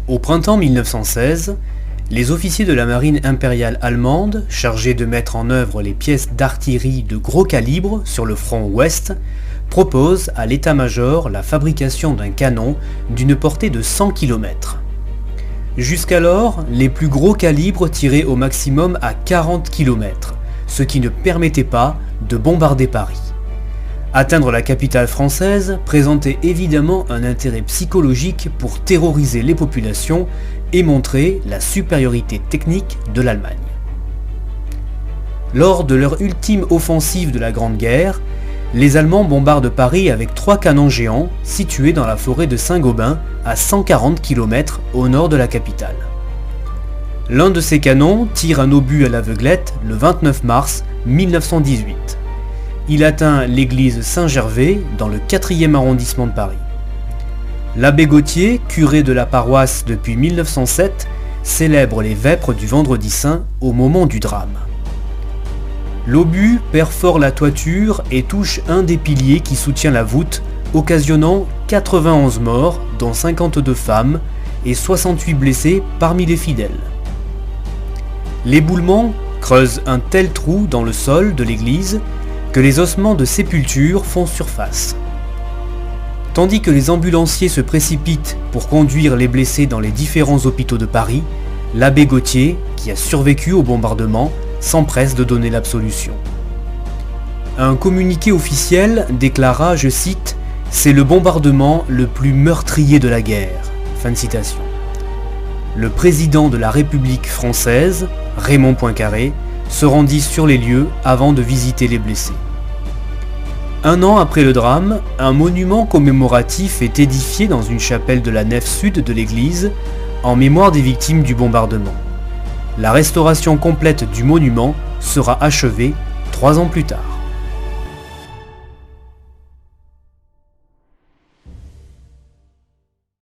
Au printemps 1916, les officiers de la marine impériale allemande, chargés de mettre en œuvre les pièces d'artillerie de gros calibre sur le front ouest, proposent à l'état-major la fabrication d'un canon d'une portée de 100 km. Jusqu'alors, les plus gros calibres tiraient au maximum à 40 km, ce qui ne permettait pas de bombarder Paris. Atteindre la capitale française présentait évidemment un intérêt psychologique pour terroriser les populations et montrer la supériorité technique de l'Allemagne. Lors de leur ultime offensive de la Grande Guerre, les Allemands bombardent Paris avec 3 canons géants situés dans la forêt de Saint-Gobain à 140 km au nord de la capitale. L'un de ces canons tire un obus à l'aveuglette le 29 mars 1918. Il atteint l'église Saint-Gervais dans le 4e arrondissement de Paris. L'abbé Gauthier, curé de la paroisse depuis 1907, célèbre les vêpres du Vendredi Saint au moment du drame. L'obus perfore la toiture et touche un des piliers qui soutient la voûte, occasionnant 91 morts, dont 52 femmes, et 68 blessés parmi les fidèles. L'éboulement creuse un tel trou dans le sol de l'église que les ossements de sépulture font surface. Tandis que les ambulanciers se précipitent pour conduire les blessés dans les différents hôpitaux de Paris, l'abbé Gauthier, qui a survécu au bombardement, s'empresse de donner l'absolution. Un communiqué officiel déclara, je cite, « C'est le bombardement le plus meurtrier de la guerre ». Fin de citation. Le président de la République française, Raymond Poincaré, se rendit sur les lieux avant de visiter les blessés. Un an après le drame, un monument commémoratif est édifié dans une chapelle de la nef sud de l'église en mémoire des victimes du bombardement. La restauration complète du monument sera achevée 3 ans plus tard.